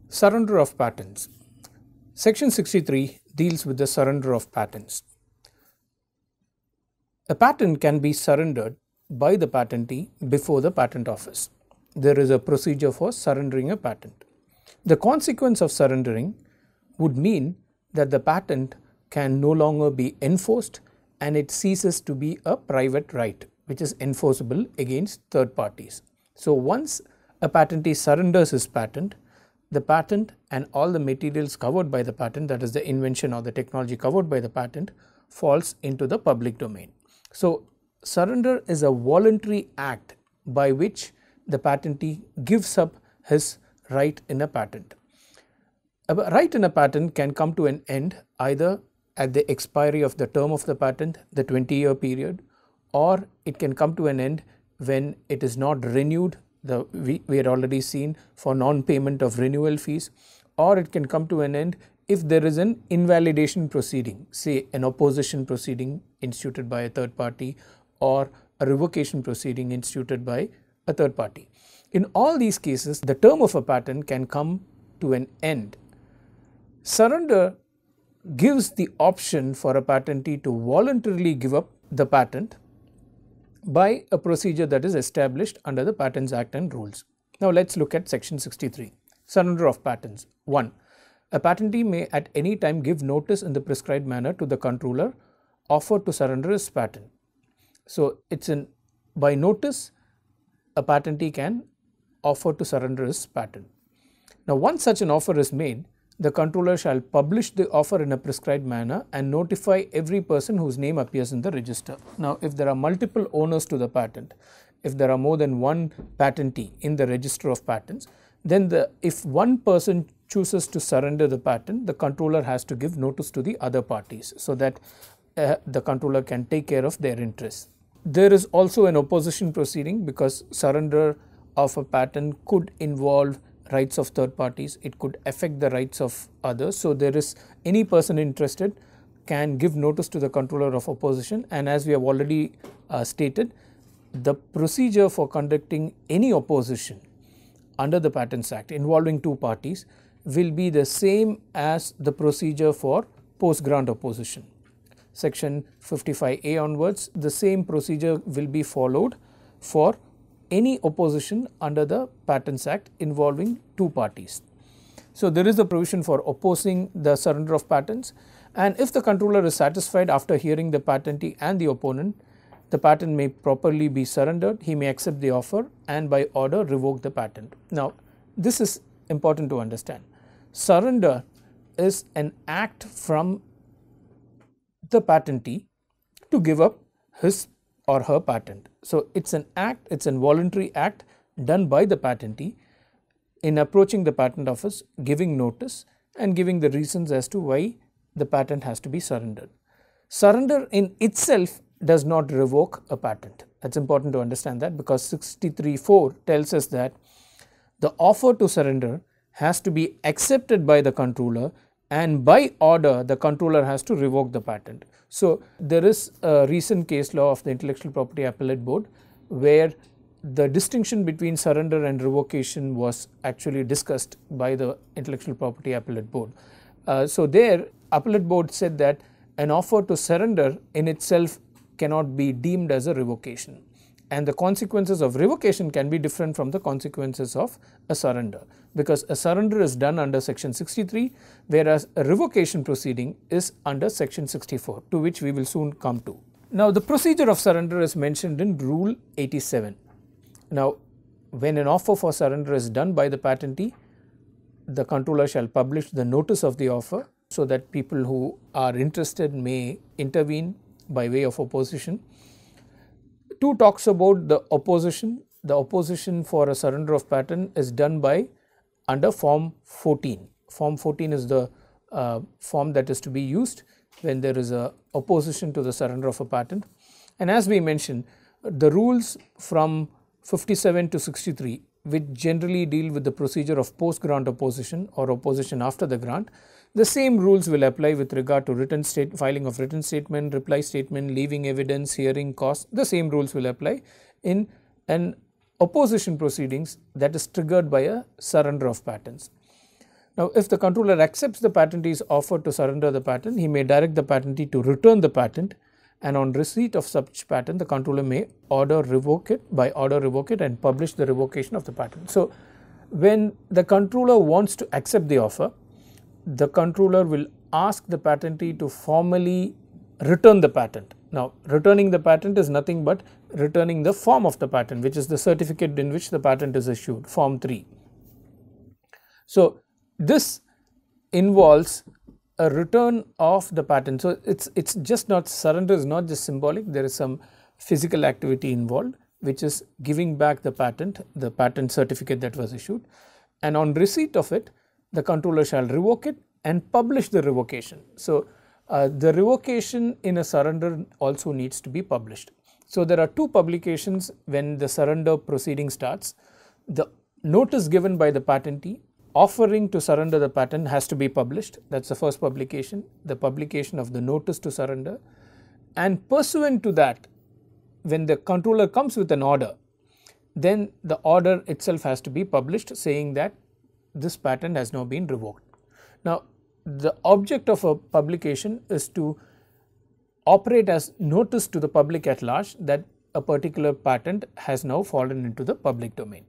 Surrender of patents. Section 63 deals with the surrender of patents. A patent can be surrendered by the patentee before the patent office. There is a procedure for surrendering a patent. The consequence of surrendering would mean that the patent can no longer be enforced and it ceases to be a private right which is enforceable against third parties. So once a patentee surrenders his patent, the patent and all the materials covered by the patent, that is the invention or the technology covered by the patent, falls into the public domain. So surrender is a voluntary act by which the patentee gives up his right in a patent. A right in a patent can come to an end either at the expiry of the term of the patent, the 20-year period, or it can come to an end when it is not renewed. We had already seen for non-payment of renewal fees, or it can come to an end if there is an invalidation proceeding, say an opposition proceeding instituted by a third party or a revocation proceeding instituted by a third party. In all these cases, the term of a patent can come to an end. Surrender gives the option for a patentee to voluntarily give up the patent by a procedure that is established under the Patents Act and rules. Now let's look at section 63. Surrender of patents. 1. A patentee may at any time give notice in the prescribed manner to the controller offered to surrender his patent. So by notice a patentee can offer to surrender his patent. Now once such an offer is made, the controller shall publish the offer in a prescribed manner and notify every person whose name appears in the register. Now, if there are multiple owners to the patent, if there are more than one patentee in the register of patents, then if one person chooses to surrender the patent, the controller has to give notice to the other parties so that the controller can take care of their interests. There is also an opposition proceeding because surrender of a patent could involve rights of third parties, it could affect the rights of others. So there is any person interested can give notice to the controller of opposition, and as we have already stated, the procedure for conducting any opposition under the Patents Act involving two parties will be the same as the procedure for post-grant opposition. Section 55A onwards, the same procedure will be followed for any opposition under the Patents Act involving two parties. So there is a provision for opposing the surrender of patents, and if the controller is satisfied after hearing the patentee and the opponent, the patent may properly be surrendered. He may accept the offer and by order revoke the patent. Now this is important to understand. Surrender is an act from the patentee to give up his or her patent. So it's an act, it's an voluntary act done by the patentee in approaching the patent office, giving notice and giving the reasons as to why the patent has to be surrendered. Surrender in itself does not revoke a patent. That's important to understand that, because 63(4) tells us that the offer to surrender has to be accepted by the controller and by order the controller has to revoke the patent. So there is a recent case law of the Intellectual Property Appellate Board where the distinction between surrender and revocation was actually discussed by the Intellectual Property Appellate Board. So there Appellate Board said that an offer to surrender in itself cannot be deemed as a revocation, and the consequences of revocation can be different from the consequences of a surrender, because a surrender is done under section 63 whereas a revocation proceeding is under section 64, to which we will soon come to. Now the procedure of surrender is mentioned in rule 87. Now when an offer for surrender is done by the patentee, the controller shall publish the notice of the offer so that people who are interested may intervene by way of opposition. 2 talks about the opposition. The opposition for a surrender of patent is done by under form 14. Form 14 is the form that is to be used when there is a opposition to the surrender of a patent. And as we mentioned, the rules from 57 to 63, which generally deal with the procedure of post-grant opposition or opposition after the grant, the same rules will apply with regard to filing of written statement, reply statement, leaving evidence, hearing costs. The same rules will apply in an opposition proceedings that is triggered by a surrender of patents. Now, if the controller accepts the patentee's offer to surrender the patent, he may direct the patentee to return the patent, and on receipt of such patent, the controller may order revoke it and publish the revocation of the patent. So, when the controller wants to accept the offer, the controller will ask the patentee to formally return the patent. Now, returning the patent is nothing but returning the form of the patent, which is the certificate in which the patent is issued, Form 3. So, this involves a return of the patent. So, it's just not, surrender is not just symbolic, there is some physical activity involved, which is giving back the patent certificate that was issued, and on receipt of it, the controller shall revoke it and publish the revocation. So, the revocation in a surrender also needs to be published. So, there are two publications when the surrender proceeding starts. The notice given by the patentee offering to surrender the patent has to be published. That is the first publication, the publication of the notice to surrender, and pursuant to that, when the controller comes with an order, then the order itself has to be published saying that this patent has now been revoked. Now, the object of a publication is to operate as notice to the public at large that a particular patent has now fallen into the public domain.